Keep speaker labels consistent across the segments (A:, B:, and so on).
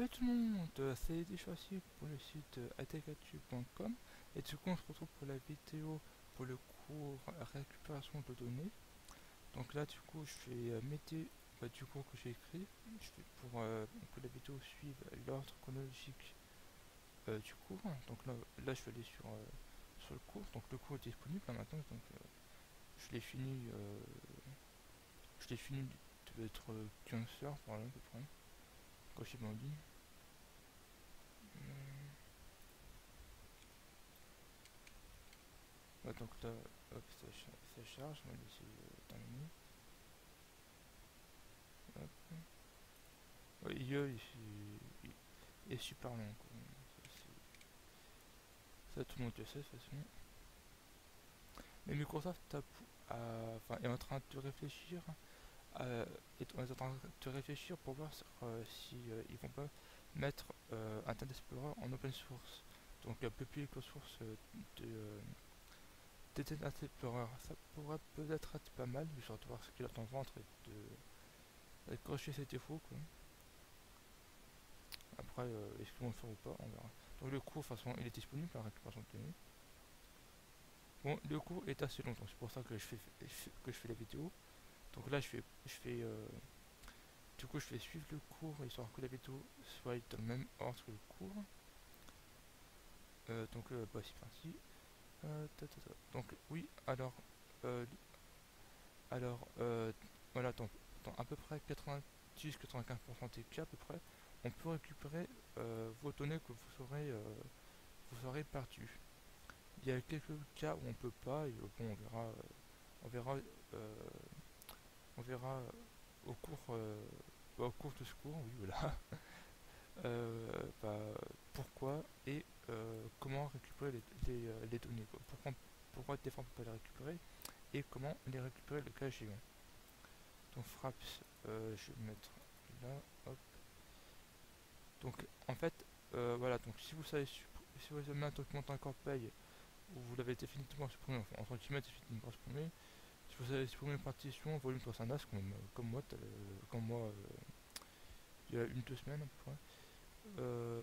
A: Salut tout le monde, c'est Eddie Choisy pour le site atecatu.com et du coup on se retrouve pour la vidéo pour le cours récupération de données. Donc là du coup je vais m'aider du cours que j'ai écrit pour que la vidéo suive l'ordre chronologique du cours. Donc là je vais aller sur le cours, donc le cours est disponible là maintenant, donc je l'ai fini, il devait être 15 heures par là à peu près, quand j'ai mis en ligne. Ouais, donc là, hop, ça charge, on va laisser terminer. Hop. Ouais, il est super long, quoi. Ça, tout le monde le sait de toute façon. Mais Microsoft est en train de réfléchir, est en train de réfléchir pour voir si ils vont pas mettre Internet Explorer en open source. Donc la public source de d'Internet Explorer, ça pourrait peut-être être pas mal, genre de voir ce qu'il a dans le ventre et de corriger ses défauts, quoi. Après, est-ce qu'ils vont le faire ou pas, on verra. Donc le cours, de toute façon, il est disponible à la récupération de données. Bon, le cours est assez long, donc c'est pour ça que je fais la vidéo. Donc là, du coup, je vais suivre le cours, histoire que la vidéo soit dans le même ordre que le cours. Bah, c'est parti. Donc, oui, euh, alors voilà, dans à peu près 90-95% des cas, à peu près, on peut récupérer vos données que vous aurez perdues. Il y a quelques cas où on peut pas, et bon, on verra, euh, on verra au cours de ce cours, oui, voilà, bah, pourquoi et comment récupérer les données, quoi. Pourquoi des fois on peut pas les récupérer et comment les récupérer le cas échéant. Donc Fraps, je vais mettre là, hop. Donc en fait, voilà, donc si vous avez un document encore paye, ou vous l'avez définitivement supprimé, enfin entre guillemets définitivement supprimé, si vous avez supprimé une partition, volume 300 NAS, comme moi il y a 2 semaines à peu près,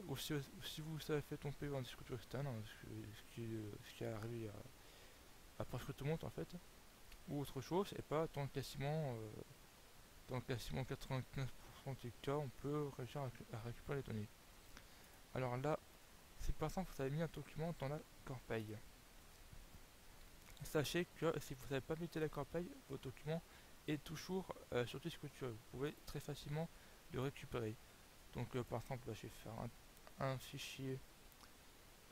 A: ou si vous avez fait tomber un disque dur externe, hein, ce qui est arrivé à presque tout le monde en fait, ou autre chose, et pas dans quasiment 95% des cas, on peut réussir à récupérer les données. Alors là, c'est par exemple que vous avez mis un document dans la corbeille. Sachez que si vous n'avez pas mis la corbeille, votre document est toujours sur disque dur. Vous pouvez très facilement le récupérer. Donc par exemple, là, je vais faire un fichier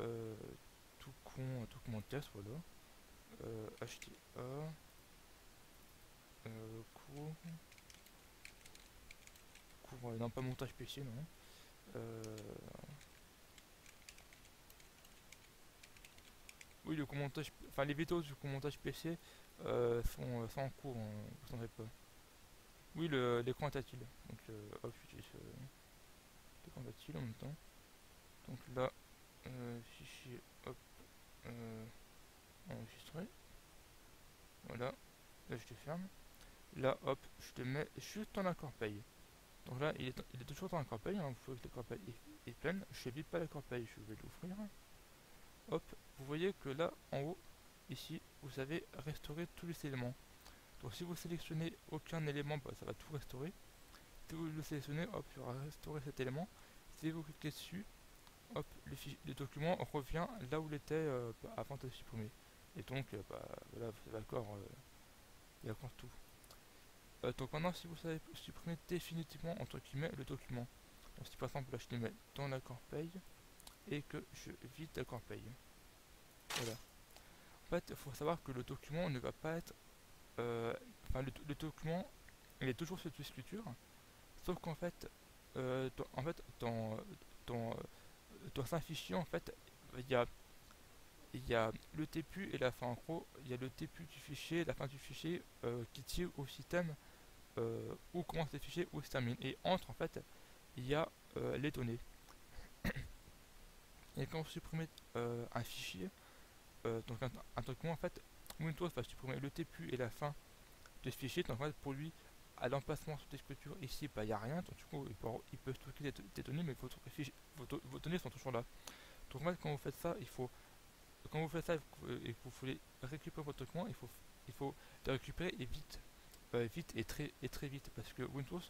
A: euh, tout con, un document de test, voilà. HTA, cours, non pas montage PC, non. Euh, oui, enfin les vidéos du montage PC sont en cours, hein, vous en faites pas. Oui, l'écran est tactile. Donc hop, j'utilise l'écran tactile en même temps. Donc là, fichier, hop, euh, enregistré. Voilà, là je le ferme. Là, hop, je le mets juste dans la corbeille. Donc là, il est toujours dans la corbeille, hein, vous voyez que la corbeille est pleine. Je ne vide pas la corbeille, je vais l'ouvrir. Hop, vous voyez que là, en haut, ici, vous avez restauré tous les éléments. Donc si vous sélectionnez aucun élément, bah, ça va tout restaurer. Si vous le sélectionnez, hop, il va restaurer cet élément. Si vous cliquez dessus, hop, le document revient là où il était avant de le supprimer. Et donc, bah, voilà, vous avez il accorde tout. Donc maintenant, si vous savez supprimer définitivement, entre guillemets, le document. Donc si par exemple, là, je le mets dans la corbeille et que je vide la corbeille. Voilà. En fait, il faut savoir que le document ne va pas être... enfin, le document, il est toujours sur disque dur. Sauf qu'en fait, dans, dans un fichier, en fait, il y a, il y a le début et la fin. En gros, il y a le début du fichier, la fin du fichier qui tire au système où commence le fichier, où se termine. Et entre, en fait, il y a les données. Et quand vous supprimez un fichier, donc un document, en fait, Windows va supprimer le début et la fin de ce fichier. Donc, en fait, pour lui, à l'emplacement sur tes structures, ici, bah, il n'y a rien. Donc, du coup, il peut stocker tes données, mais vos données sont toujours là. Donc, en fait, quand vous faites ça, quand vous faites ça et que vous voulez récupérer votre document, il faut le récupérer et vite. Vite et très vite. Parce que Windows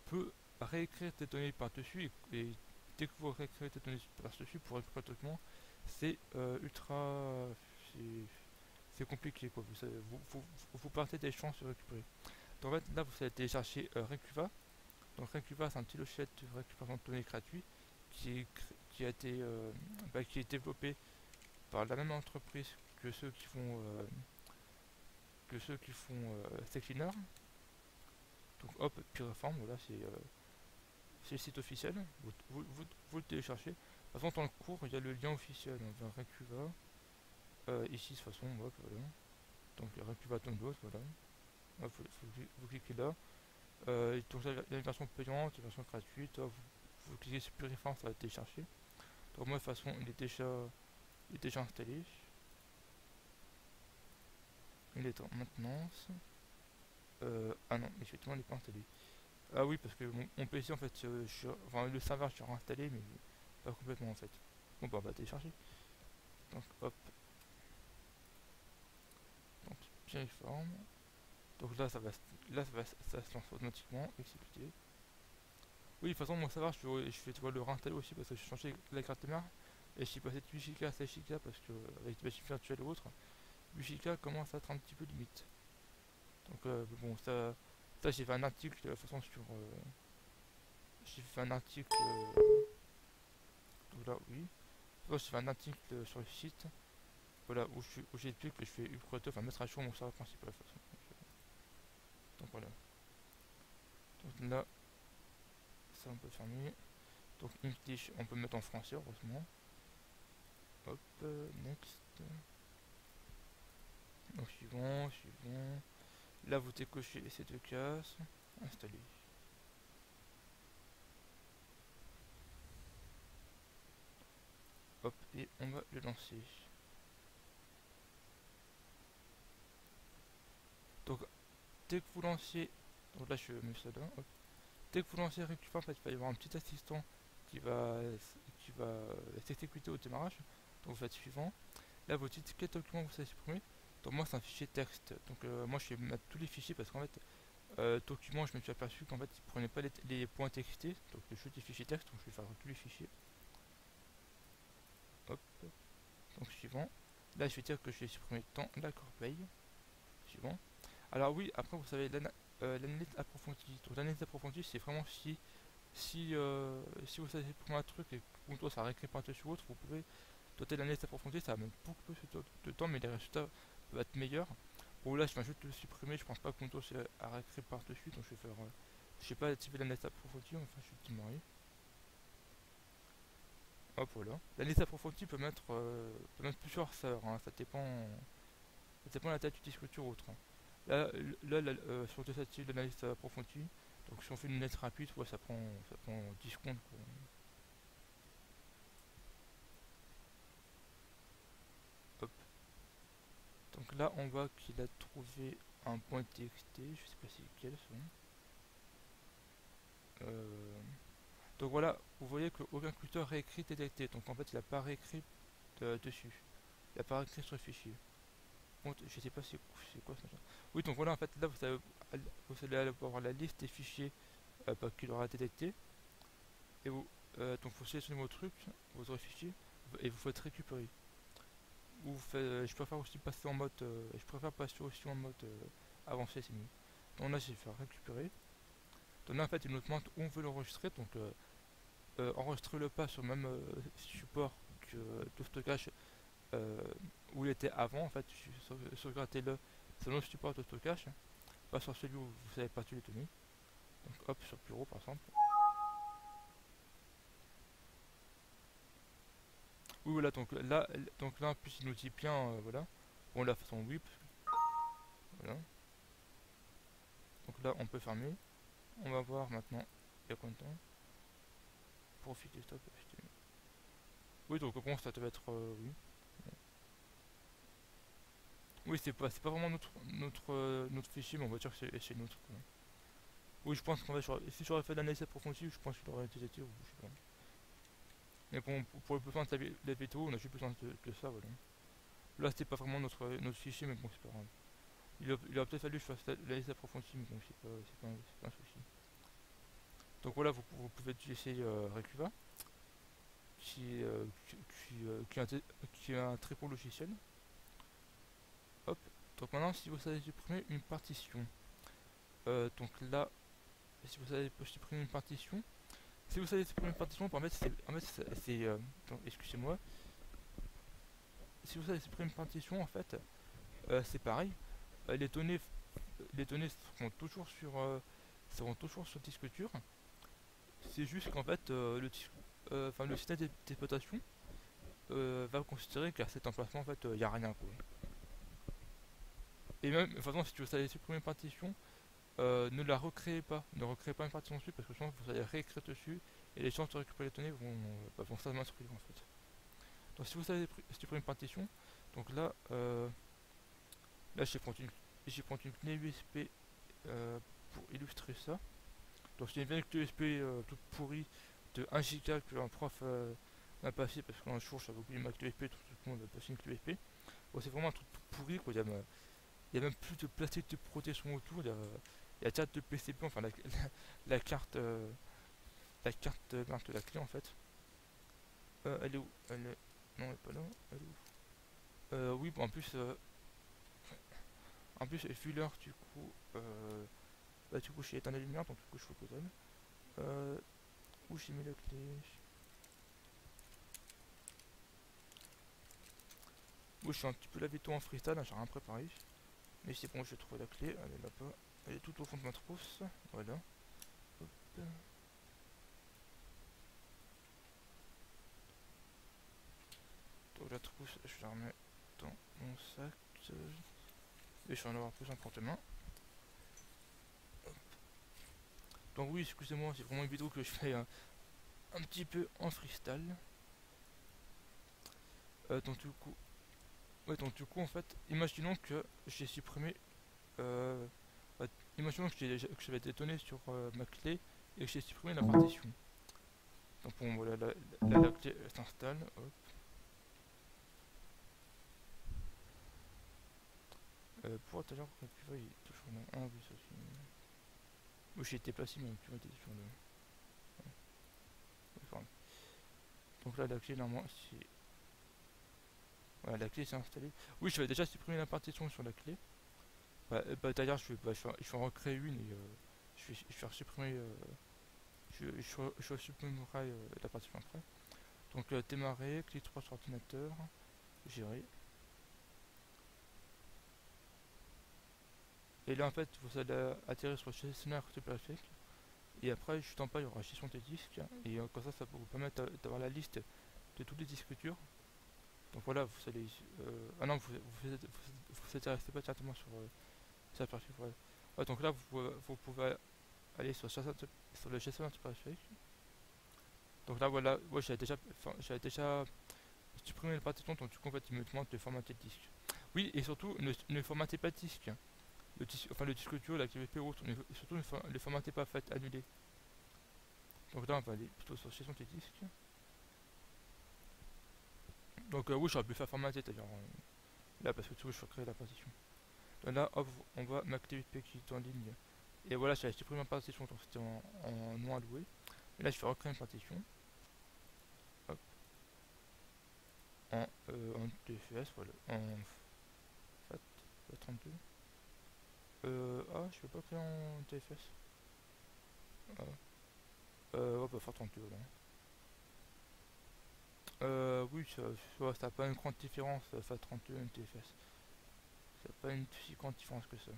A: peut réécrire tes données par-dessus et dès que vous réécrivez tes données par-dessus pour récupérer le document, c'est ultra. C'est c'est compliqué quoi. Vous partez des chances de récupérer. Donc en fait, là, vous allez télécharger Recuva. Donc Recuva, c'est un petit logiciel de récupération de données gratuit qui a été qui est développé par la même entreprise que ceux qui font Techliner. Donc hop, Piriform, voilà, c'est le site officiel. Vous le téléchargez. De toute façon, dans le cours, il y a le lien officiel vers Recuva. Ici, de toute façon, hop, voilà. Donc Recuva Download, voilà. Hop, vous cliquez là. Donc il y a une version payante, une version gratuite. Vous cliquez sur Piriform, ça va télécharger. Donc moi, de toute façon, il est déjà installé. Il est en maintenance. Ah non, effectivement, il n'est pas installé. Ah oui, parce que mon PC, en fait, enfin, le serveur, je l'ai réinstallé, mais pas complètement, en fait. Bon, bah, on va télécharger. Donc, hop. Donc, Piriform. Donc ça se lance automatiquement, exécuter. Oui, de toute façon, mon serveur, je vais devoir le réinstaller aussi parce que j'ai changé la carte mère. Et je suis passé de 8 Go à 16 Go parce que, avec les machines virtuelles et autres, 8 Go commence à être un petit peu limite. Donc, bon, ça j'ai fait un article de toute façon sur. J'ai fait un article. Donc là, oui. J'ai fait un article sur le site. Voilà, où j'explique que je fais upgrade, enfin mettre à jour mon serveur principal de toute façon. Donc voilà. Donc là, ça on peut fermer. Donc English, on peut mettre en français, heureusement. Hop, next. Donc suivant, suivant. Là, vous décochez ces deux cases. Installer. Hop, et on va le lancer. Donc, dès que vous lancez. Donc là, je mets ça là. Hop. Dès que vous lancez Récupère, en fait, il va y avoir un petit assistant qui va, qui va s'exécuter au démarrage. Donc, vous faites suivant. Là, vous dites quel document vous allez supprimer. Donc, moi, c'est un fichier texte. Donc, moi, je vais mettre tous les fichiers parce qu'en fait, document, je me suis aperçu qu'en fait, il prenait pas les points TXT, donc le jeu des fichiers texte, donc je vais faire tous les fichiers. Hop, donc suivant. Là, je vais dire que je vais supprimer dans la corbeille. Suivant. Alors oui, après, vous savez, l'analyse approfondie. Donc l'analyse approfondie, c'est vraiment si vous savez supprimer un truc et que Windows ça réécrit par-dessus ou autre, vous pouvez doter l'analyse approfondie, ça va mettre beaucoup plus de temps, mais les résultats peuvent être meilleurs. Bon là je viens juste de le supprimer, je pense pas que Windows a réécrit par-dessus, donc je vais faire, je sais pas, activer l'analyse approfondie, enfin je vais démarrer. Hop voilà. L'analyse approfondie peut mettre plusieurs serveurs, hein, ça dépend de la taille du disque dur ou autre. Hein. Sur deux actifs l'analyse approfondie, donc si on fait une analyse rapide, ouais, ça prend 10 secondes quoi. Hop. Donc là on voit qu'il a trouvé un point TXT, je sais pas c'est lequel ça. Donc voilà, vous voyez qu'aucun curseur réécrit détecté, donc en fait il n'a pas réécrit dessus, il n'a pas réécrit sur le fichier. Bon, je sais pas c'est quoi ça. Oui, donc voilà, en fait là vous allez avoir la liste des fichiers qu'il aura détecté, et donc vous sélectionnez vos trucs, votre fichier, et vous faites récupérer. Je préfère aussi passer en mode, en mode avancé, c'est mieux. Donc là, je vais faire récupérer. Donc là, en fait, il nous demande où on veut l'enregistrer. Donc, enregistrez-le pas sur le même support que de stockage où il était avant. En fait, sauvegardez-le sur le support de stockage, pas sur celui où vous avez perdu les données. Donc, hop, sur bureau par exemple. Oui, voilà, donc là, en plus, il nous dit bien, voilà. Bon, la façon whip, voilà. Donc là, on peut fermer. On va voir maintenant il y a combien de temps. Profil desktop HTML. Oui, donc bon, ça devait être. Oui. Oui, c'est pas vraiment notre fichier, mais on va dire que c'est notre. Quoi. Oui, je pense qu'en fait, si j'aurais fait l'analyse approfondie, je pense qu'il aurait été jeté ou je sais pas. Mais bon, pour le besoin de la veto, on a juste besoin de ça, voilà. Là, c'était pas vraiment notre fichier, mais bon, c'est pas grave. Il aurait peut-être fallu que je fasse l'analyse approfondie, mais bon, c'est pas un souci. Donc voilà, vous pouvez utiliser Recuva, qui est un très beau logiciel. Hop. Donc maintenant, si vous savez supprimer une partition, donc là, si vous savez supprimer une partition, si vous savez supprimer une partition, en fait, excusez-moi, si vous savez supprimer une partition, en fait, c'est pareil. Euh, les données, les données seront toujours sur le disque dur. C'est juste qu'en fait, le système d'exploitation va considérer qu'à cet emplacement, en fait, il n'y a rien, quoi. Et même, de toute façon, si vous savez supprimer une partition, ne la recréez pas. Ne recréez pas une partition dessus parce que sinon vous allez réécrire dessus et les chances de récupérer les données vont s'inscrire en fait. Donc si vous savez supprimer une partition, donc là j'ai pris une clé USB pour illustrer ça. Donc c'est une vieille clé USB toute pourrie de 1 Go que un prof m'a passé parce qu'un jour j'avais oublié ma clé USB, tout le monde m'a passé une clé USB. Bon, c'est vraiment un truc pourri quoi, il y a même plus de plastique de protection autour, il y a déjà de PCB, enfin la carte, de la clé en fait. Elle est où? Non, elle est pas là. Elle est où? Oui, bon, en plus, vu l'heure, du coup, je suis éteint la lumière, donc du coup, je faut que j'aille. Où j'ai mis la clé? Moi, je suis un petit peu lavé tout en freestyle, hein, j'ai rien préparé. Mais c'est bon, j'ai trouvé la clé, elle est là-bas. Elle est tout au fond de ma trousse. Voilà. Hop. Donc la trousse, je la remets dans mon sac. Et je vais en avoir plus en porte-main. Donc oui, excusez-moi, c'est vraiment une vidéo que je fais un petit peu en freestyle. Donc du coup, en fait, imaginons que j'ai supprimé, euh, bah, imaginons que j'avais des données sur ma clé et que j'ai supprimé la partition. Donc bon, voilà, la clé s'installe. Pour tout à l'heure, tu vois, il est toujours là. Ah oui, ça c'est. Moi j'ai été placé, mais tu vois, il était toujours là. Enfin, donc là, la clé, normalement, c'est. Voilà, la clé s'est installée. Oui, je vais déjà supprimer la partition sur la clé. D'ailleurs, je vais en recréer une et je vais supprimer. Je supprimerai la partition après. Donc, démarrer, clé 3 sur ordinateur, gérer. Et là, en fait, vous allez atterrir sur le gestionnaire Superflex. Et après, juste en bas, il y aura gestion des disques. Et comme ça va vous permettre d'avoir la liste de tous les disques durs. Donc voilà, vous allez. Ah non, vous intéressez pas directement sur Superflex. Ouais. Ouais, donc là, vous pouvez aller sur le gestionnaire Superflex. Donc là, voilà, ouais, j'avais déjà supprimé le partition, donc du coup, en fait, il me demande de formater le disque. Oui, et surtout, ne formatez pas le disque. Le disque dur, la KVP ou autre, surtout ne le formatez pas, faites annuler. Donc là, on va aller plutôt sur gestion des disques. Donc oui, j'aurais pu faire formater d'ailleurs, là, parce que tu vois, je vais créer la partition. Donc là, hop, on voit ma KVP qui est en ligne. Et voilà, j'avais supprimé ma partition, donc c'était en non alloué. Et là, je vais recréer une partition. Hop, en TFS, voilà, en FAT32. Je vais pas créer en TFS. Ah, on va faire 32 là. Oui, ça n'a pas une grande différence, FAT32 et une TFS. Ça n'a pas une si grande différence que ça.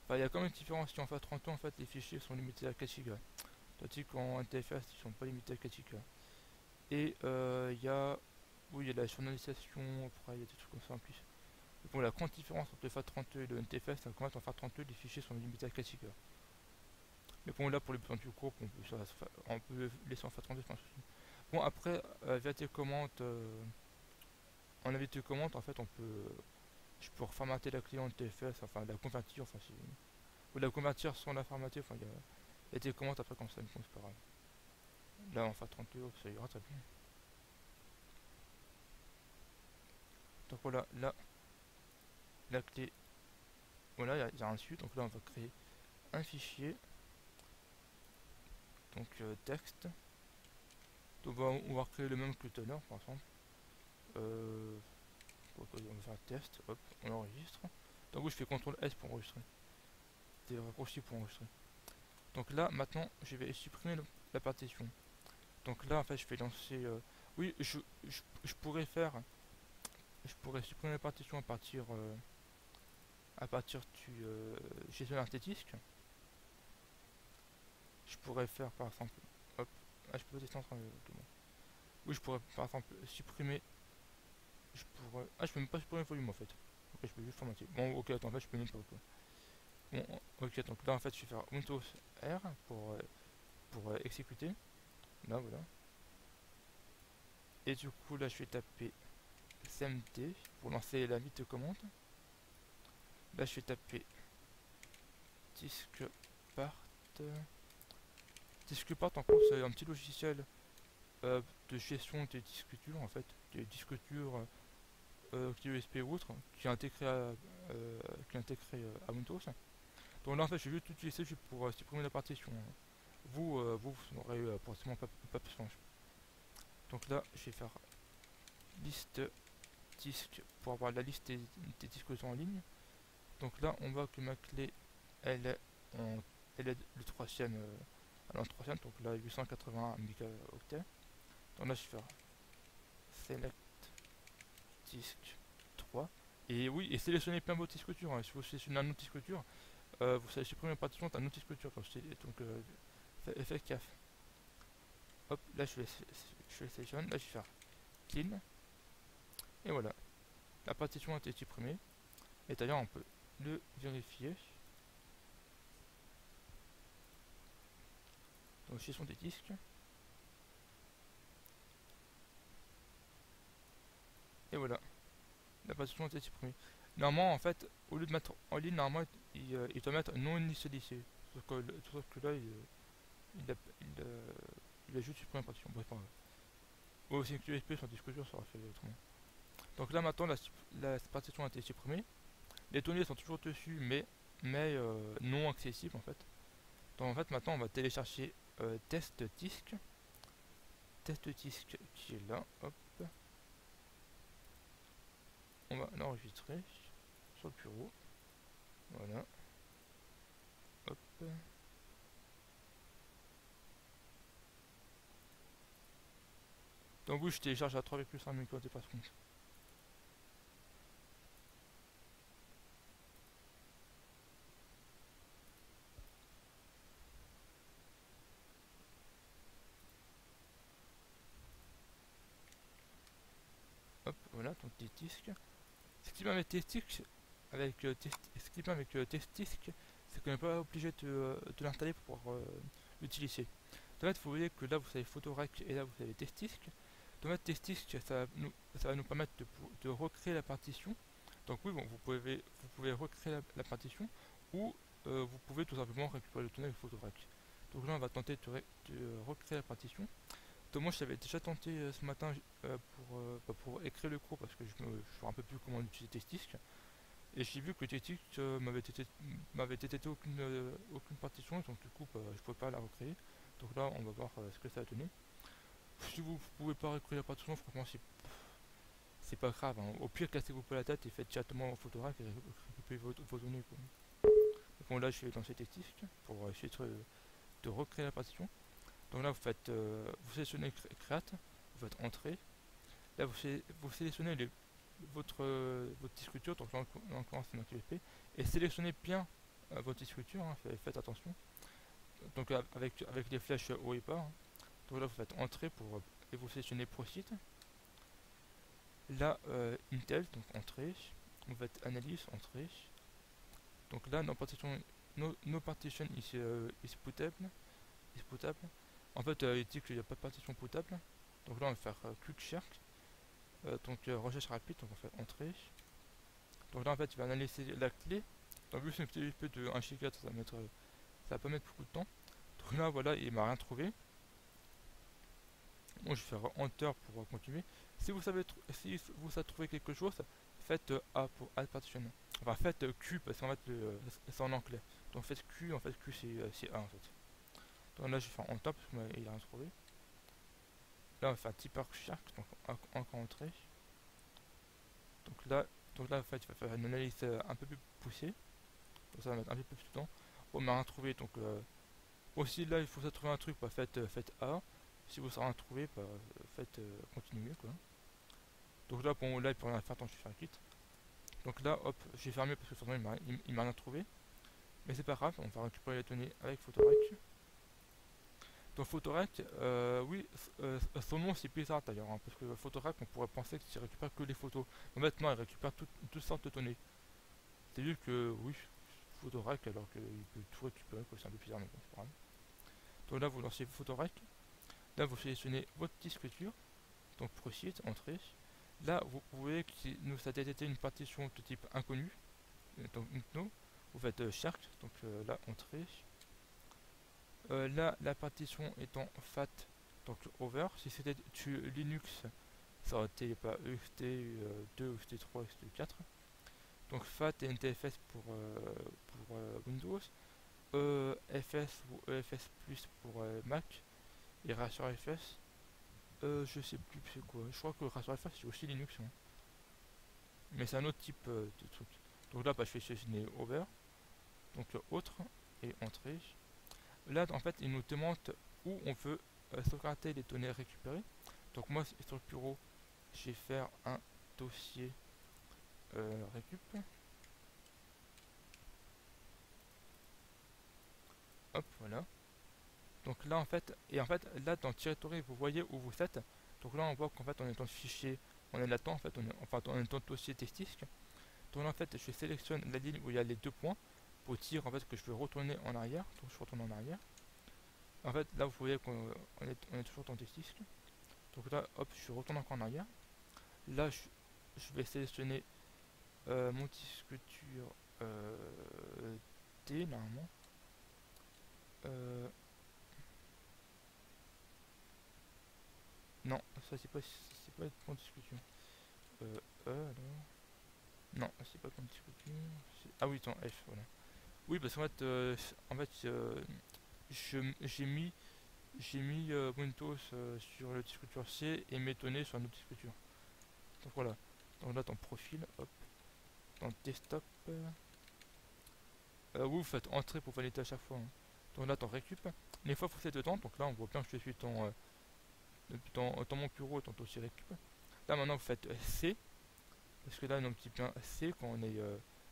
A: Enfin, il y a quand même une différence. Si on fait 32, en fait, les fichiers sont limités à 4 Go. Tandis qu'en NTFS, ils sont pas limités à 4 Go. Et oui, il y a la journalisation, après, il y a des trucs comme ça en plus. Et bon, la grande différence entre le FAT32 et le NTFS, c'est qu'en fait, en FAT32, les fichiers sont limités à 4 Go. Mais bon, là, pour les besoins du cours, on peut laisser en FAT32, c'est pas un souci. Bon, après, via tes commandes, en avait tes commandes, en fait, je peux reformater la clé en TFS, enfin, la convertir, enfin, ou la convertir sans la formater, enfin, Et tu commentes après quand ça me c'est pas grave. Là on va faire 32, ça ira très bien. Donc voilà, là, la clé, voilà, il y a un dessus, donc là on va créer un fichier, donc texte. Donc on va créer le même que tout à l'heure par exemple. Euh, on va faire test, hop, on enregistre. Donc oui, je fais CTRL S pour enregistrer. Des raccourcis pour enregistrer. Donc là, maintenant, je vais supprimer la partition. Donc là, en fait, je vais lancer... oui, je pourrais faire... Je pourrais supprimer la partition à partir du gestionnaire tes disques. Je pourrais faire, par exemple... Hop, ah, je peux tester en train de... Oui, je pourrais, par exemple, supprimer... Je pourrais... Ah, je peux même pas supprimer le volume, en fait. Ok, je peux juste formater. Bon, ok, attends, en fait, je peux même pas, quoi. Bon, ok, donc là, en fait, je vais faire Windows R pour exécuter. Là, voilà. Et du coup, là, je vais taper CMD pour lancer la liste de commandes. Là, je vais taper disque part. Disque part, en gros, c'est un petit logiciel de gestion des disques durs, en fait, des disques durs clé USB ou autre, qui est intégré à Windows. Donc là, en fait, je vais juste utiliser juste pour supprimer la partition. Vous n'aurez forcément pas besoin. Donc là, je vais faire liste disque pour avoir la liste des disques en ligne. Donc là, on voit que ma clé, elle est, elle est le troisième, donc là 881 mégaoctets. Donc là, je vais faire select disk 3. Et oui, et sélectionnez plein votre disque dur. Hein. Si vous sélectionnez un autre disque dur, vous allez supprimer la partition d'un autre disque dur. Donc, faites gaffe. Hop, là je le sélectionne. Là, je vais faire clean. Et voilà, la partition a été supprimée. Et d'ailleurs, on peut le vérifier. Donc, gestion des disques. Et voilà, la partition a été supprimée. Normalement, en fait, au lieu de mettre en ligne, normalement, il doit mettre non initialisé. Sauf que là, il, a, il, il a juste supprimé la partition. Bref, pas grave. Ou aussi que USB sur disque dur, ça aurait fait autrement. Donc là, maintenant, la partition a été supprimée. Les données sont toujours dessus, mais non accessibles en fait. Donc en fait, maintenant, on va télécharger test disque. Test disque qui est là. Hop. On va l'enregistrer sur le bureau. Voilà. Hop. Donc oui, je télécharge à 3,5 MB par seconde. Hop, voilà, donc des disques. Ce qui va avec test disque, ce qui va avec test disque, c'est qu'on n'est pas obligé de l'installer pour pouvoir l'utiliser. En fait, vous voyez que là vous avez Photorec et là vous avez test disque. Donc en fait, test disque, ça va nous permettre de recréer la partition. Donc oui, bon, vous pouvez recréer la partition ou vous pouvez tout simplement récupérer le données avec Photorec. Donc là, on va tenter de recréer la partition. Donc moi, je l'avais déjà tenté ce matin pour écrire le cours parce que je ne sais un peu plus comment utiliser test disque. Et j'ai vu que test disque m'avait détecté aucune partition, donc du coup, je ne pouvais pas la recréer. Donc là, on va voir ce que ça a donné. Si vous pouvez pas recréer la partition, franchement, c'est pas grave. Hein. Au pire, cassez-vous pas la tête et faites directement en photographe et récupérez vos données. Quoi. Donc là, je vais lancer test disque pour essayer de recréer la partition. Donc là, vous sélectionnez Create, vous faites Entrée. Là, vous sélectionnez votre disque dur, donc là, en l'occurrence, c'est notre USB, et sélectionnez bien votre disque dur, hein, faites attention. Donc avec les flèches haut et bas. Hein. Donc là, vous faites Entrée et vous sélectionnez Proceed. Là, Intel, donc Entrée. Vous faites Analyse, Entrée. Donc là, no partition is bootable. En fait, il dit qu'il n'y a pas de partition bootable. Donc là, on va faire Quick Search. Donc recherche rapide, donc on va faire Entrée. Donc là, en fait, il va analyser la clé. Donc vu que c'est une clé USB de 1 Go, ça va pas mettre beaucoup de temps. Donc là, voilà, il m'a rien trouvé. Bon, je vais faire Enter pour continuer. Si vous savez, trouvé quelque chose, faites A pour Add Partition. Enfin, faites Q parce qu'en fait, c'est en anglais. Donc faites Q, en fait, Q c'est A en fait. Donc là, je vais faire Enter parce qu'il a rien trouvé. Là, on va faire type arc donc encore entrer. Donc là, en fait, il va faire une analyse un peu plus poussée. Donc ça va mettre un peu plus de temps. Bon, on m'a rien trouvé, donc aussi là, il faut ça trouver un truc, bah, faites A. Si vous savez rien trouver, bah, faites continuer quoi. Donc là, bon, là, il peut rien faire tant que je vais faire quitte. Donc là, hop, j'ai fermé parce que de toute façon, il m'a rien trouvé. Mais c'est pas grave, on va récupérer les données avec Photorec. Donc Photorec, oui, son nom c'est bizarre d'ailleurs, hein, parce que Photorec, on pourrait penser qu'il récupère que les photos. Mais maintenant, il récupère toutes sortes de données. C'est juste que, oui, Photorec, alors qu'il peut tout récupérer, c'est un peu bizarre, mais bon, c'est pas grave. Donc là, vous lancez Photorec. Là, vous sélectionnez votre disque dur. Donc Proceed, entrée. Là, vous voyez que nous a détecté une partition de type inconnu. Donc no. Vous faites Shark, donc là, entrée. Là, la partition étant fat, donc over. Si c'était Linux, ça aurait été pas EXT2, EXT3, EXT4. Donc fat et NTFS pour Windows. EFS ou EFS Plus pour Mac. Et RasorFS. Je sais plus c'est quoi. Je crois que RasorFS c'est aussi Linux. Hein. Mais c'est un autre type de truc. Donc là, bah, je fais sélectionner over. Donc autre et entrée. Là, en fait, il nous demande où on veut sauvegarder les données récupérées. Donc moi, sur le bureau, je vais faire un dossier récup. Hop, voilà. Donc là, en fait, là, dans le territory, vous voyez où vous êtes. Donc là, on voit qu'en fait, on est dans le fichier, on est là-dedans, en fait, on est dans le dossier textisque. Donc là, en fait, je sélectionne la ligne où il y a les deux points pour dire en fait que je veux retourner en arrière. Donc je retourne en arrière. En fait, là, vous voyez qu'on est toujours dans le textisque. Donc là, hop, je retourne encore en arrière. Là, je vais sélectionner mon disque dur D, normalement. Non, ça c'est pas mon disque dur. Alors. Non, c'est pas mon disque dur. Ah oui, attends, F, voilà. Oui, parce qu'en fait, j'ai mis Windows sur le disque dur C et mes données sur un autre disque dur. Donc voilà. Donc là, dans profil, hop, dans desktop, vous faites entrer pour valider à chaque fois. Hein. Donc là, dans récup, une fois que vous êtes dedans, donc là, on voit bien que je suis dans mon bureau, dans le dossier récup. Là, maintenant, vous faites C, parce que là, on dit bien C quand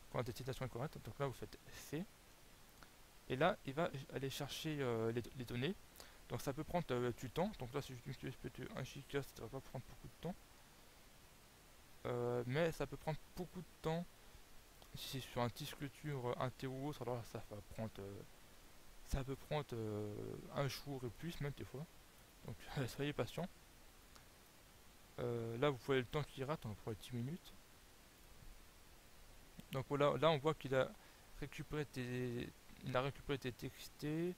A: quand la destination est correcte. Donc là, vous faites C. Et là, il va aller chercher les données. Donc ça peut prendre du temps. Donc là, si j'utilise peut-être 1 giga, ça va pas prendre beaucoup de temps. Mais ça peut prendre beaucoup de temps. Si c'est sur un disque dur, un T ou autre, alors ça va prendre, ça peut prendre un jour et plus, même des fois. Donc soyez patient. Là, vous voyez le temps qui rate, on va prendre 10 minutes. Donc voilà, là on voit qu'il a récupéré des TXT, il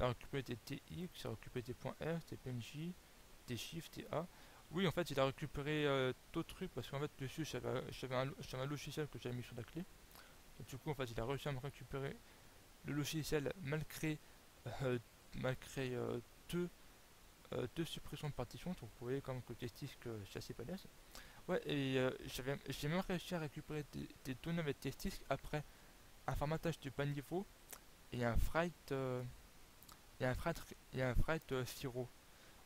A: a récupéré des TX, il a récupéré des .r, des PNJ, des chiffres, des A. Oui, en fait, il a récupéré d'autres trucs parce qu'en fait, dessus, j'avais un logiciel que j'avais mis sur la clé. Et du coup, en fait, il a réussi à me récupérer le logiciel malgré deux suppressions de partitions. Donc, vous voyez comme que Testisk, c'est assez balèze. Ouais, et j'ai même réussi à récupérer des données avec Testisk après un formatage de bas niveau et un freight, Siro.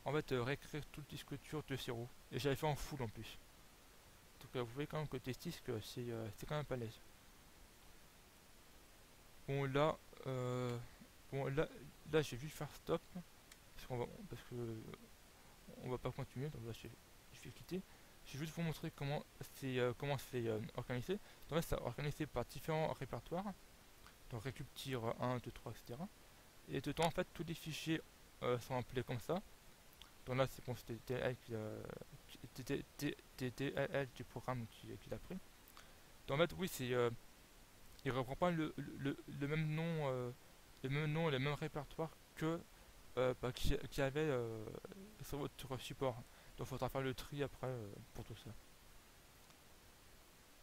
A: En fait, réécrire tout le disque dur de Siro. Et j'avais fait en full en plus. Donc, vous voyez quand même que Testisk, c'est quand même balèze. Bon, là, là j'ai vu faire stop. Parce que on va pas continuer. Donc là, je vais quitter. Je vais juste vous montrer comment c'est organisé. Donc là, c'est organisé par différents répertoires. Donc récup tir 1, 2, 3, etc. Et dedans, en fait, tous les fichiers sont appelés comme ça. Donc là, c'est bon, c'était DLL du programme qu'il a pris. Donc en fait, oui, il reprend pas le même nom, le même répertoire que qui avait sur votre support. Donc il faudra faire le tri après pour tout ça.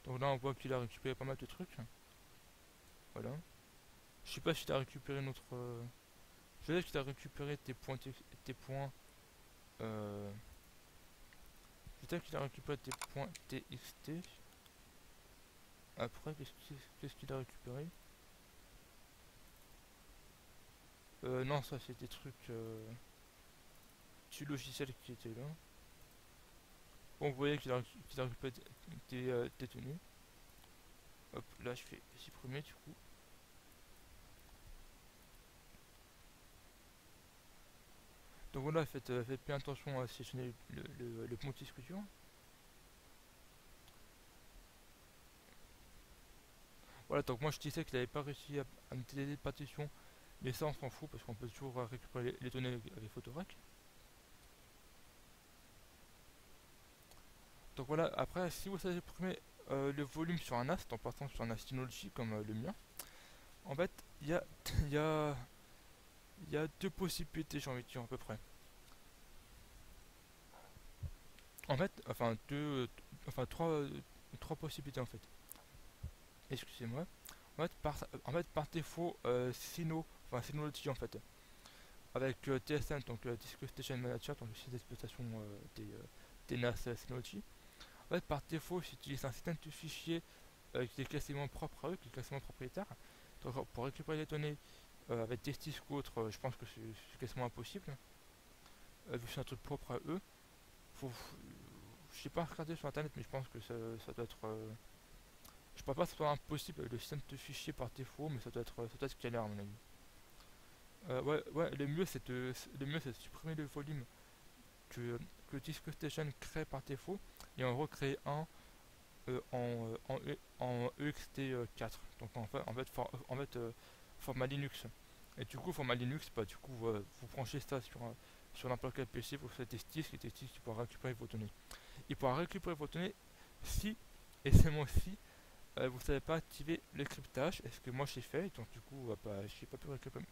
A: Donc là on voit qu'il a récupéré pas mal de trucs. Voilà. Je sais pas s'il a récupéré notre... je sais qu'il a récupéré tes points... je sais qu'il a récupéré tes points TXT. Après, qu'est-ce qu'il a récupéré? Non, ça c'est des trucs... du logiciel qui étaient là. Bon, vous voyez qu'il a récupéré des tenues. Hop, là je fais supprimer du coup. Donc voilà, faites bien attention à sélectionner le multi-sculpture. Voilà, donc moi je disais qu'il n'avait pas réussi à me télé de partition, mais ça on s'en fout parce qu'on peut toujours récupérer les données avec Photorack. Donc voilà, après si vous savez supprimer le volume sur un NAS en partant sur un NAS Synology comme le mien, en fait il y a, il y a, il y a deux possibilités, j'ai envie de dire à peu près. En fait, enfin trois possibilités en fait. Excusez-moi. En fait, par défaut, Synology en fait, avec TSM, donc Disk Station Manager, donc le système d'exploitation des NAS Synology. En fait, par défaut, j'utilise un système de fichiers qui est quasiment propre à eux, qui est quasiment propriétaire. Donc, pour récupérer les données avec des disques ou autres, je pense que c'est quasiment impossible, vu que c'est un truc propre à eux. Je sais pas regarder sur internet, mais je pense que ça doit être. Je pense pas que ce soit impossible avec le système de fichiers par défaut, mais ça doit être galère à mon avis. Ouais, le mieux c'est de supprimer le volume que Disk Station crée par défaut et en recréer un en EXT4. Donc en fait, format Linux. Et du coup, format Linux, bah, du coup, vous branchez ça sur n'importe quel PC, vous faites des disques et des disques qui pourra récupérer vos données. Il pourra récupérer vos données si, et c'est moi si, vous savez pas activer le cryptage, est ce que moi j'ai fait, donc du coup, bah, j'ai pas pu récupérer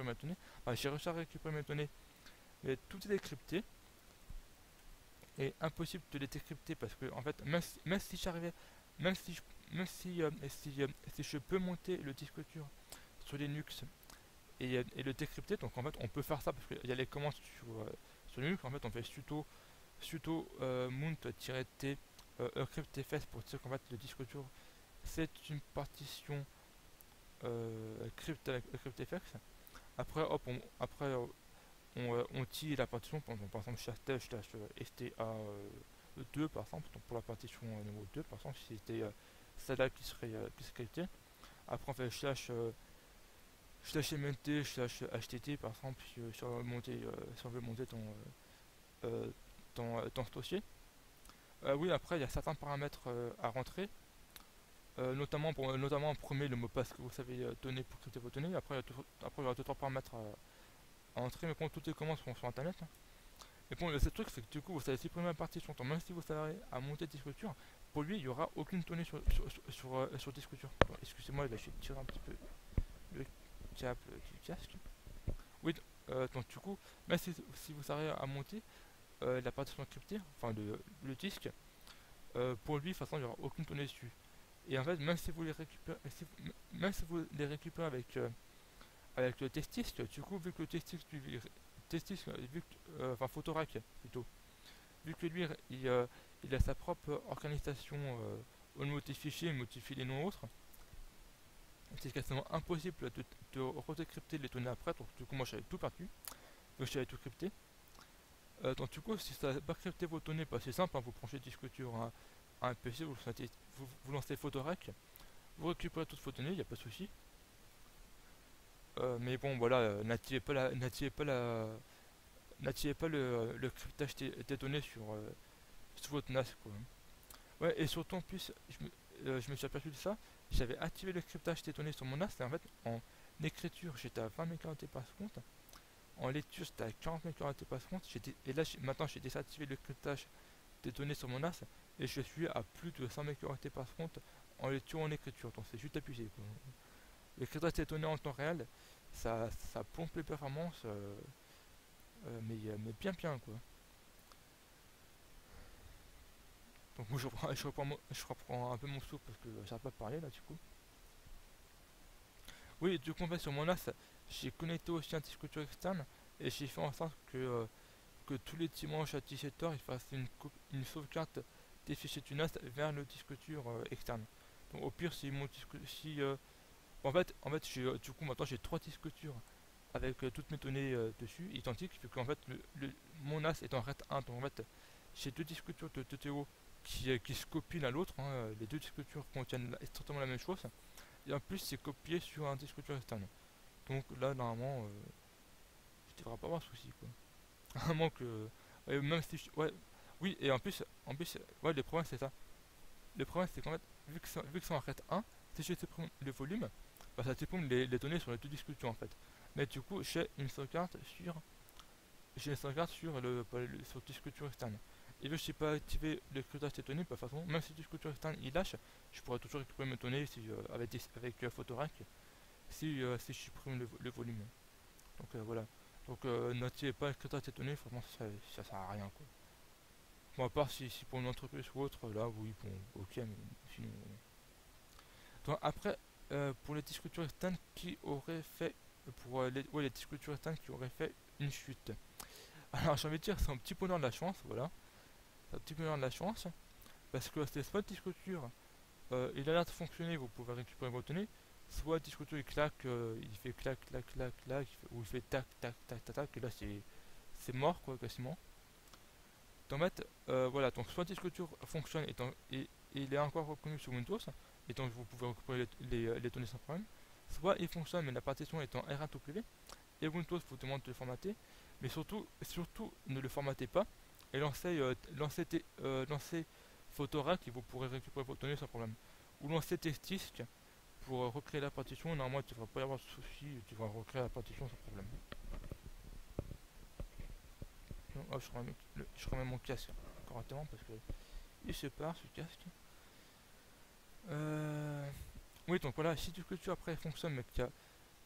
A: mes données. Enfin, j'ai réussi à récupérer mes données, mais tout est décrypté et impossible de les décrypter parce que en fait même si j'arrivais même si je, même si je peux monter le disque dur sur Linux et le décrypter, donc en fait on peut faire ça parce qu'il y a les commandes sur Linux. En fait on fait sudo mount-t encryptfs pour dire qu'en fait le disque dur c'est une partition crypt avec encryptfs. Après hop on tire la partition, par exemple STA2 par exemple, donc pour la partition numéro 2 par exemple, si c'était celle-là qui serait cryptée. Après on fait slash mnt slash htt par exemple si on veut monter ton dossier. Oui, après il y a certains paramètres à rentrer, notamment en premier le mot de passe que vous savez donner pour crypter vos données. Après il y aura d'autres paramètres à entrer, mais bon, toutes les commandes sont sur internet. Et bon, le seul truc, c'est que du coup, vous savez supprimer la partition, donc même si vous savez à monter disque dur, pour lui, il n'y aura aucune donnée sur disque dur. Bon, excusez-moi, là, je vais tirer un petit peu le câble du casque. Oui, donc du coup, même si vous savez à monter la partition cryptée, enfin le disque, pour lui, de toute façon, il n'y aura aucune donnée dessus. Et en fait, même si vous les récupérez, avec le test disque, du coup, vu que le test disque, enfin Photorack plutôt, vu que lui il a sa propre organisation au niveau des fichiers, il modifie les noms autres, c'est quasiment impossible de redécrypter les données après. Donc du coup moi j'avais tout perdu, donc j'avais tout crypté. Donc du coup si ça n'a pas crypté vos données, bah, c'est simple, hein, vous branchez le disque dur à un PC, vous lancez Photorack, vous récupérez toutes vos données, il n'y a pas de souci. Mais bon voilà, n'activez pas le cryptage des données sur votre NAS quoi. Ouais, et surtout en plus, je me suis aperçu de ça, j'avais activé le cryptage des données sur mon NAS, et en fait en écriture j'étais à 20 MHz par seconde, en lecture j'étais à 40 MHz par seconde, et là maintenant j'ai désactivé le cryptage des données sur mon NAS, et je suis à plus de 100 MHz par seconde en lecture et en écriture, donc c'est juste abusé quoi. Le cryptage des données en temps réel, ça pompe les performances, mais bien quoi. Donc moi je reprends un peu mon souffle parce que j'arrête pas de parler là du coup. Oui, du coup en fait sur mon NAS, j'ai connecté aussi un disque dur externe et j'ai fait en sorte que tous les dimanches à 17h il fasse une sauvegarde des fichiers du NAS vers le disque dur externe. Donc au pire si mon disque si en fait du coup maintenant j'ai trois disques durs avec toutes mes données dessus identiques vu qu'en fait mon NAS est en RAID 1 donc en fait j'ai deux disques durs de 2 TO qui se copient l'un l'autre, hein, les deux disques durs contiennent exactement la même chose et en plus c'est copié sur un disque dur externe. Donc là normalement je devrais pas avoir de soucis quoi. À moins que même si ouais oui et en plus ouais le problème c'est ça. Le problème c'est qu'en fait vu que c'est en RAID 1 si je supprime le volume bah, ça supprime les données sur les deux disques durs en fait. Mais du coup j'ai une sauvegarde sur sur le disque dur externe. Et vu que je n'ai pas activé le cryptage des données, bah, de toute façon, même si le disque dur externe il lâche, je pourrais toujours récupérer mes données si, avec Photorack si je supprime le volume. Donc voilà. Donc n'activez pas le cryptage des données, franchement ça sert à rien quoi. Bon, à part si pour une entreprise ou autre, là oui, bon, ok, mais sinon. Donc après, pour les disques durs externes qui auraient fait. Pour ouais, les disques durs externes qui auraient fait une chute. Alors j'ai envie de dire, c'est un petit bonheur de la chance, voilà. C'est un petit bonheur de la chance. Parce que c'est soit le disque dur, il a l'air de fonctionner, vous pouvez récupérer vos données. Soit le disque dur il claque, il fait clac, clac, clac, clac, ou il fait tac, tac, tac, tac, tac, et là c'est mort quoi, quasiment. Donc, en fait, voilà, donc soit le disque dur fonctionne et il est encore reconnu sur Windows, et donc vous pouvez récupérer les données sans problème. Soit il fonctionne mais la partition est en RATW, et Windows vous demande de le formater, mais surtout ne le formatez pas et lancez Photorack et vous pourrez récupérer vos données sans problème. Ou lancez Testdisk pour recréer la partition, normalement il ne devrait pas y avoir de souci, tu vas recréer la partition sans problème. Donc, hop, je remets mon casque correctement parce que il se part ce casque. Oui, donc voilà, si du culture après fonctionne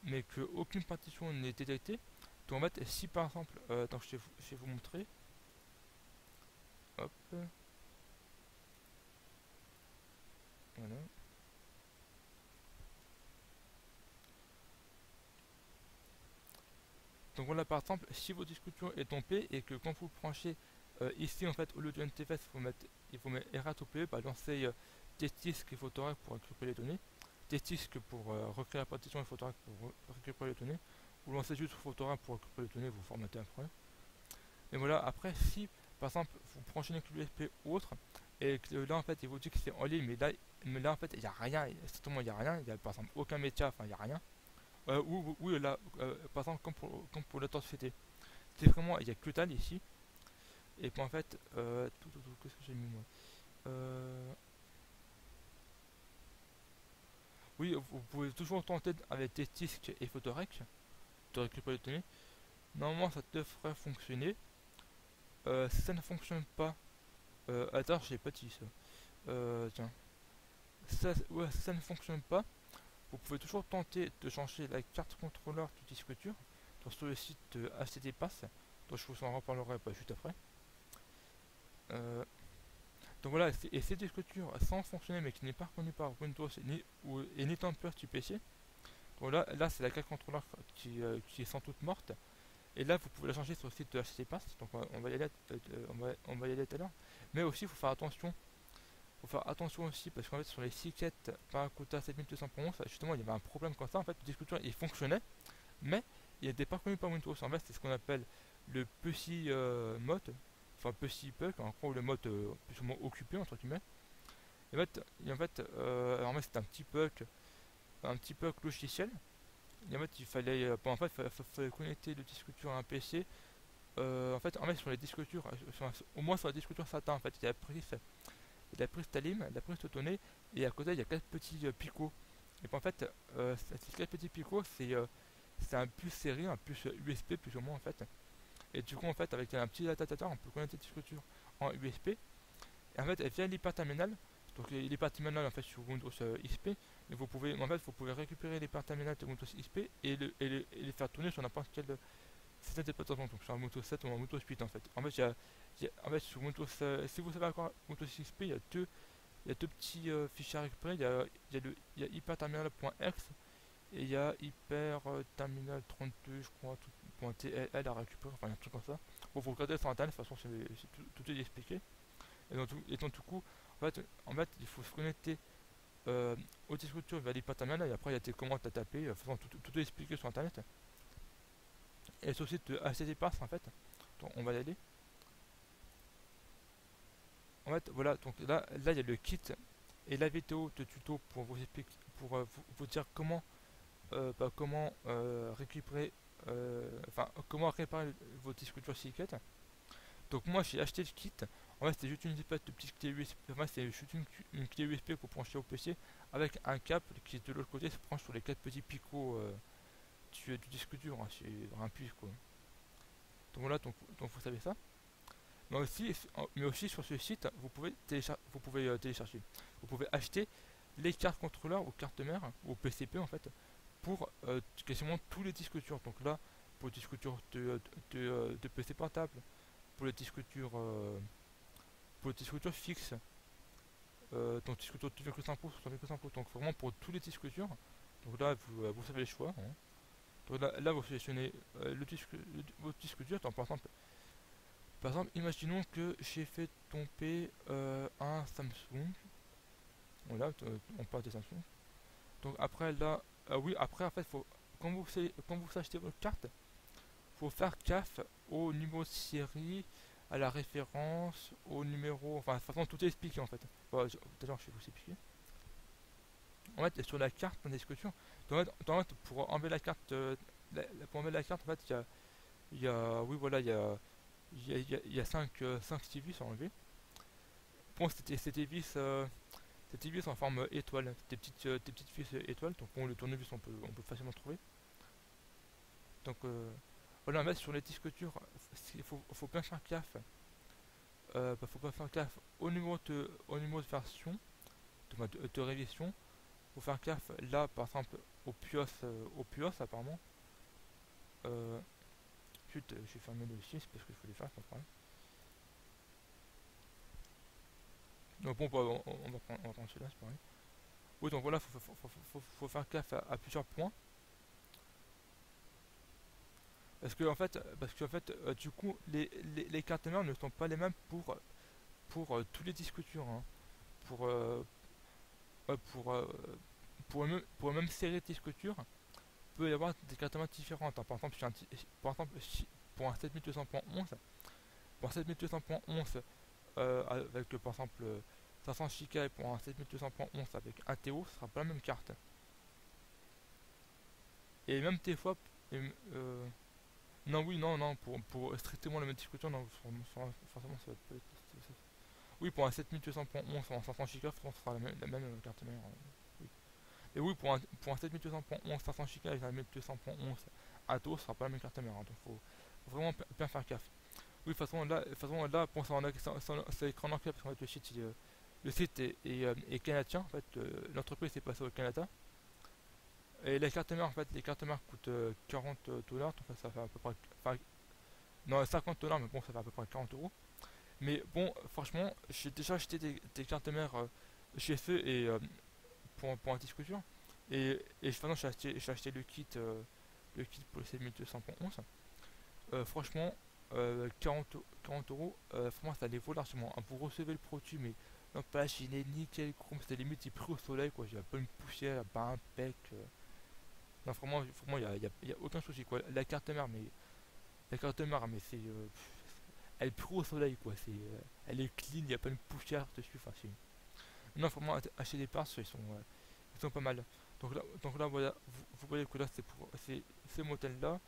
A: mais que aucune partition n'est détectée, donc en fait, si par exemple, donc je vais vous montrer, hop, voilà. Donc voilà, par exemple, si votre disque dur est tombé et que quand vous le branchez ici, en fait, au lieu du NTFS, il faut mettre RATP, bah, lancer Testdisk et Photorack pour récupérer les données, Testdisk pour recréer la partition et Photorack pour récupérer les données, ou lancer juste Photorack pour récupérer les données, vous formatez après. Et voilà, après, si par exemple vous branchez une clé USB ou autre, et que là en fait il vous dit que c'est en ligne, mais là en fait il n'y a rien, exactement il n'y a rien, il n'y a par exemple aucun média, enfin il n'y a rien. Oui, là, par exemple, comme pour l'authenticité, c'est vraiment, il n'y a que dalle ici. Et puis en fait, qu'est-ce que j'ai mis moi Oui, vous pouvez toujours tenter avec des disques et Photorec de récupérer les données. Normalement, ça devrait fonctionner. Si ça ne fonctionne pas, attends, j'ai pas dit ça. Tiens, ouais, si ça ne fonctionne pas, vous pouvez toujours tenter de changer la carte contrôleur du disque dur sur le site de HTTPass, dont je vous en reparlerai pas juste après. Euh, donc voilà, et ces disques durs sans fonctionner mais qui n'est pas reconnu par Windows et n'étant pas du PC, donc là c'est la carte contrôleur qui est sans doute morte, et là vous pouvez la changer sur le site de HTTPass, donc on va y aller, on va y aller tout à l'heure, mais aussi il faut faire attention. Faut faire attention aussi parce qu'en fait sur les tickets Barracuda 7211 justement il y avait un problème comme ça, en fait le disque dur il fonctionnait mais il n'était pas reconnu par Windows. En fait c'est ce qu'on appelle le PUSI mode, enfin PUSI bug, en gros le mode plus ou moins occupé entre guillemets. En fait c'est un petit bug logiciel. Et en fait il fallait, fallait connecter le disque dur à un PC. En fait sur les disques durs, au moins sur la disque dur SATA en fait il a pris Stalim, il a pris cette donnée, et à côté il y a 4 petits picots. Et puis en fait, ces 4 petits picots, c'est un puce série, un puce USB plus ou moins en fait. Et du coup, en fait, avec un petit adaptateur, on peut connecter le disque dur en USB. Et en fait, via l'hyperterminal, Donc les parts terminales en fait sur Windows XP, mais vous pouvez en fait vous pouvez récupérer les parts terminales de Windows XP et les faire tourner sur n'importe quel système d'exploitation, donc sur un Windows 7 ou un Windows 8 en fait. En fait, en fait sur Windows, si vous savez encore Windows XP, il y a deux petits fichiers à récupérer. Il y a hyperterminal.exe et il y a hyperterminal32, je crois, .tl à récupérer, enfin un truc comme ça. Bon, vous regardez sur internet, de toute façon, tout est expliqué. Et donc, du coup, en fait, il faut se connecter au disque dur via l'hyperterminal et après, il y a des commandes à taper. De toute façon, tout est expliqué sur internet. Et sur le site de HTTPass, en fait, donc, on va y aller. En fait, voilà, donc là, il y a le kit et la vidéo de tuto pour vous expliquer, pour vous dire comment récupérer, enfin comment réparer vos disques durs Silicate. Donc moi j'ai acheté le kit. En fait c'est juste une espèce de petite clé USB. Enfin, c'est juste une clé USB pour brancher au PC avec un câble qui de l'autre côté se branche sur les quatre petits picots du disque dur. Hein, c'est un puits quoi. Donc voilà, donc vous savez ça. Mais aussi sur ce site, vous pouvez télécharger. Vous pouvez acheter les cartes contrôleurs ou cartes mères ou PCP en fait pour quasiment tous les disques durs. Donc là, pour les disques durs de PC portable, pour les disques durs, fixes, donc disques durs 2,5 pouces, 3,5 pouces, donc vraiment pour tous les disques durs. Donc là, vous savez les choix. Hein. Donc là, vous sélectionnez votre disque dur. Donc, par exemple, imaginons que j'ai fait tomber un Samsung. Voilà, on parle des Samsung. Donc après là, oui, après en fait, quand vous achetez votre carte, faut faire gaffe au numéro de série, à la référence, au numéro, enfin de toute façon tout est expliqué en fait. Bon, d'ailleurs je vais vous expliquer. En fait, sur la carte en discussion, pour enlever la carte, pour enlever la carte, en fait, oui voilà, il y a 5 vis à enlever. Bon, c'était vis en forme étoile, des petites vis étoiles, donc bon, le tournevis on peut facilement trouver. Donc voilà, mais sur les disques durs, faut bien faire gaffe. Faut pas faire gaffe au numéro de version, de révision. Faut faire gaffe là, par exemple, au PIOS apparemment. Ensuite, je vais fermer le 6 parce que je voulais faire, c'est pas problème. Donc bon, on va prendre celui-là, c'est pareil. Oui, donc voilà, faut faire gaffe à plusieurs points. Parce qu'en fait du coup, les cartes mères ne sont pas les mêmes pour tous les disques durs. Hein. Pour, ouais, pour une même série de disques durs, il peut y avoir des cartes mères différentes. Hein. Par exemple, pour un 7200.11, pour un 7200.11 avec par exemple 500 Go et pour un 7200.11 avec 1 TO, ce sera pas la même carte. Et même des fois, et, non, oui, non, pour strictement la même discussion, non, forcément, ça va être. Oui, pour un 7200.11 en 500 Go, ce sera la même carte mère. Oui. Et oui, pour un 7200.11 500 Go avec un 7200.11 Atos, ce sera pas la même carte mère. Hein, donc, faut vraiment bien faire gaffe. Oui, de toute façon, là pour c'est écran en clair, parce qu'en fait, le site est canadien. En fait, l'entreprise est passée au Canada. Et les cartes mères coûtent 40 $, donc ça fait à peu près. Enfin, non, 50 $, mais bon, ça fait à peu près 40 €. Mais bon, franchement, j'ai déjà acheté des cartes mères chez eux et pour un disque dur. Et finalement, j'ai acheté le kit pour le 7200.11. Franchement, 40 €, franchement, ça les vaut largement. Vous recevez le produit, mais l'emballage il est nickel, chrome, c'était limite il pris au soleil, quoi. J'ai pas une poussière, pas un pec. Non, vraiment, y a aucun souci, quoi. La carte mère, mais elle est pure au soleil, quoi. Elle est clean, il n'y a pas une poussière dessus. Enfin, non, vraiment, acheter des parts, ils sont pas mal. Donc là voilà, vous voyez que là, c'est pour ces modèles-là.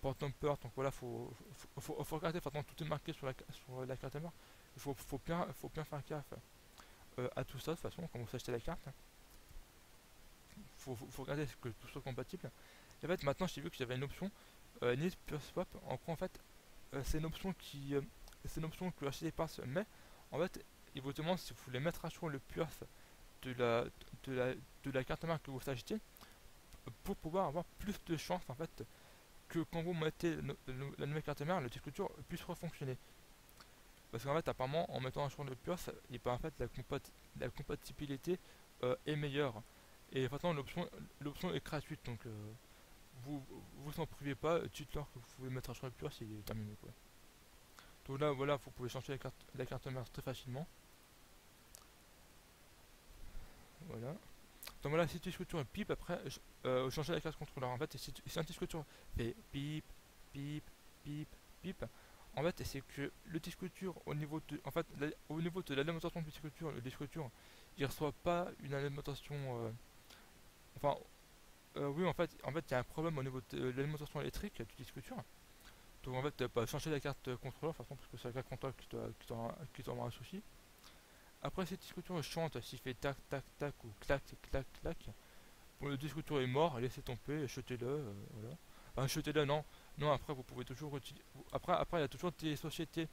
A: Porte-number, donc voilà, faut regarder, de toute façon, tout est marqué sur la carte mère. Faut bien faire gaffe à tout ça, de toute façon, quand vous achetez la carte. Faut regarder que tout soit compatible. Et en fait, maintenant, j'ai vu que j'avais une option Need Pure Swap. En gros, en fait, c'est une option que HTTPass met. En fait, il vous demande si vous voulez mettre à jour le PUAF de la, de la, de la carte mère que vous achetez pour pouvoir avoir plus de chances en fait que quand vous mettez la nouvelle carte mère, le disque dur puisse refonctionner. Parce qu'en fait, apparemment, en mettant à jour le PUAF, et ben, en fait, la compatibilité est meilleure. Et maintenant, l'option est gratuite, donc vous vous en privez pas, dites-leur que vous pouvez mettre à jour le PUAF, c'est terminé quoi. Donc là, voilà, vous pouvez changer la carte mère très facilement. Voilà. Donc voilà, si tu disque dur pip, après, changer la carte contrôleur. En fait, si un disque dur fait pip, pip, pip, pip, en fait, c'est que le disque dur, au niveau de l'alimentation du disque dur, le disque dur, il reçoit pas une alimentation. Enfin, oui, il y a un problème au niveau de l'alimentation électrique du disque dur. Donc en fait, pas changer la carte contrôleur, de toute façon, parce que c'est la carte contrôleur qui t'aura un souci. Après, si le disque dur chante, s'il fait tac, tac, tac, ou clac, clac, clac, bon, le disque dur est mort, laissez tomber, jetez-le, voilà. Enfin, jetez-le, non. Non, après, vous pouvez toujours utiliser. Après, il y a toujours des sociétés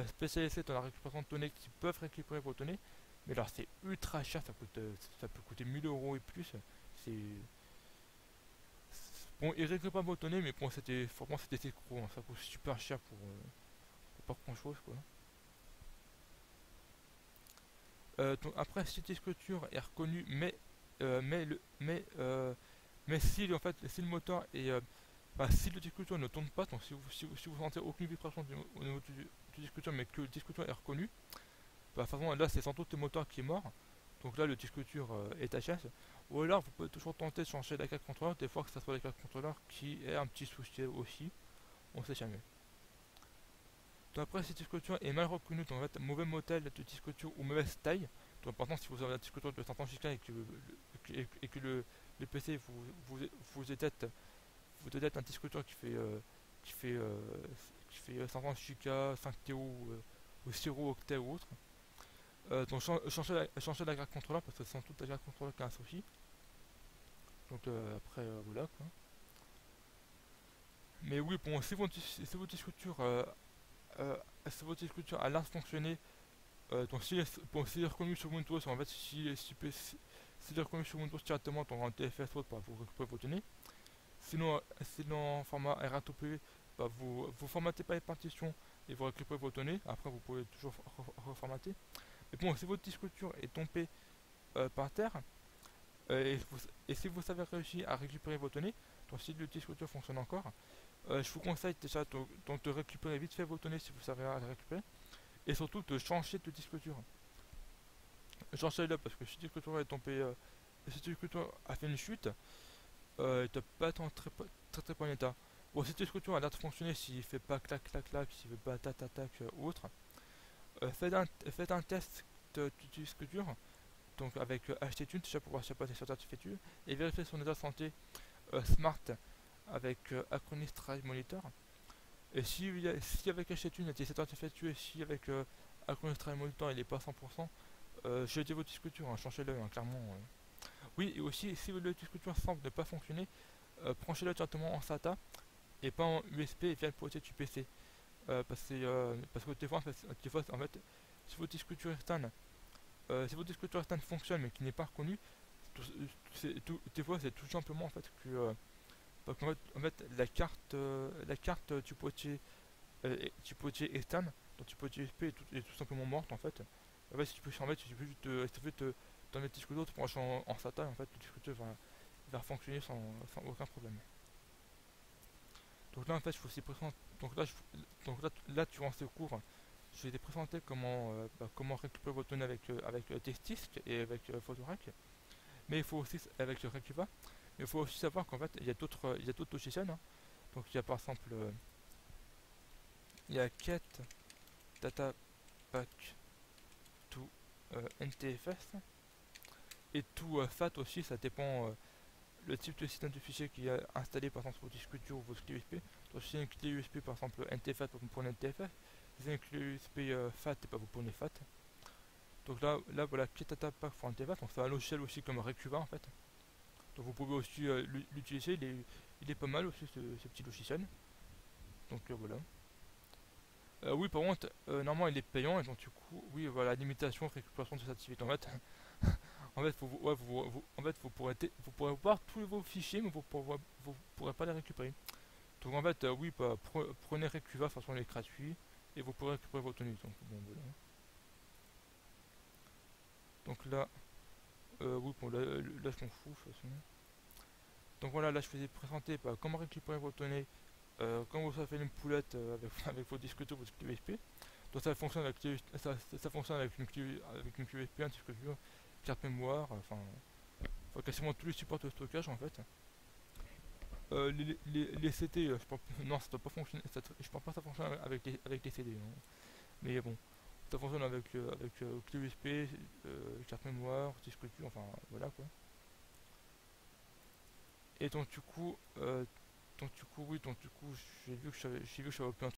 A: spécialisées dans la récupération de données qui peuvent récupérer vos données. Mais alors, c'est ultra cher, ça peut coûter 1000 € et plus. C'est. Bon, ils récupèrent pas vos données, mais bon, franchement, c'était escroc, hein, ça coûte super cher pour pas grand chose, quoi. Donc après, si le disque dur est reconnu, euh, mais, le, mais, euh, mais si, en fait, si le moteur est, si le disque dur ne tourne pas, donc si vous sentez aucune vibration au niveau du disque dur, mais que le disque dur est reconnu, bah, de toute façon, là, c'est sans doute le moteur qui est mort. Donc là, le disque dur est HS. Ou alors, vous pouvez toujours tenter de changer la carte contrôleur. Des fois, que ce soit la carte contrôleur qui est un petit souci aussi. On sait jamais. Donc après, si le disque dur est mal reconnu, donc en fait, mauvais modèle de disque dur ou mauvaise taille. Donc par exemple, si vous avez un disque dur de 500 Go et que le PC vous détecte un disque dur qui fait, euh, qui fait 500 Go, 5 TO ou 0 octet ou autre. Donc changer la carte contrôleur parce que c'est sans doute la carte contrôleur qui a un souci. Donc après voilà quoi. Mais oui bon si votre disque dur si votre disque dur a l'air de fonctionner, donc s'il est reconnu sur Windows, en fait s'il est reconnu sur Windows directement dans un TFS ou autre, bah, vous récupérez vos données. Sinon en format RATP, bah, vous formatez pas les partitions et vous récupérez vos données. Après vous pouvez toujours reformater. Mais bon, si votre disque dur est tombé par terre, et si vous avez réussi à récupérer vos données, donc si le disque dur fonctionne encore, je vous conseille déjà donc de récupérer vite fait vos données si vous savez les récupérer, et surtout de changer de disque dur. Changez-le parce que si le disque dur est tombé, si le disque dur a fait une chute, il ne doit pas être en très bon état. Bon, si le disque dur a l'air de fonctionner, s'il fait pas clac clac clac, s'il fait pas tac tac tac ou autre, faites un test du disque dur donc avec HTTune déjà pour voir s'il n'y a pas des certificats et vérifier son état de santé Smart avec Acronis Drive Monitor. Et si avec HTTune il y a des certificats et si avec Acronis Drive Monitor il n'est pas à 100%, jetez votre disque dur, hein, changez-le hein, clairement. Oui, et aussi si le disque dur semble ne pas fonctionner, branchez-le directement en SATA et pas en USB via le portier du PC. Parce que des fois, en fait, si votre disque dur externe si votre disque dur externe fonctionne mais qui n'est pas reconnu, des fois c'est tout simplement en fait que en fait la carte du boîtier externe, donc du boîtier USB est tout simplement morte en fait. En fait, si tu peux en fait, si tu peux juste dans le disque dur, tu branches en SATA et en fait le disque dur va fonctionner sans aucun problème. Donc là en fait je vous ai présenté, là durant ce cours je vais te présenter comment récupérer vos données avec Textdisk et avec Photorack. Mais il faut aussi avec Recuva. Mais il faut aussi savoir qu'en fait il y a d'autres logiciels. Hein. Donc il y a par exemple il y a Ket Data Pack to NTFS et tout FAT aussi. Ça dépend le type de système de fichier qui est installé par exemple sur votre disque dur ou votre clé USB. Donc si c'est une clé USB par exemple NTFAT, vous prenez NTFS. Si c'est une clé USB FAT, et bah, vous prenez FAT. Donc là voilà, Kitata Pack for NTFAT, donc c'est un logiciel aussi comme Recuva en fait. Donc vous pouvez aussi l'utiliser, il est pas mal aussi ce petit logiciel. Donc voilà. Oui, par contre, normalement il est payant et donc du coup, oui, voilà, limitation, récupération de cette activité. En fait, en fait, ouais, en fait, vous pourrez voir tous vos fichiers, mais vous pourrez pas les récupérer. Donc en fait, oui, bah, prenez Recuva, de toute façon il est gratuit, et vous pourrez récupérer vos données. Donc bon, voilà. Donc là, oui, bon, là je m'en fous, de toute façon. Donc voilà, là je faisais présenter bah, comment récupérer vos données quand vous avez fait une poulette avec vos disques durs, votre clé USB. Donc ça fonctionne avec, ça fonctionne avec une clé USB, un disque dur, carte mémoire, enfin, quasiment tous les supports de stockage en fait. Les CD, non, ça doit pas fonctionner, je pense pas que ça fonctionne avec les CD, non. Mais bon, ça fonctionne avec clé USB, carte mémoire, disque dur, enfin voilà quoi. Et donc du coup, oui, donc du coup, j'ai vu que j'avais oublié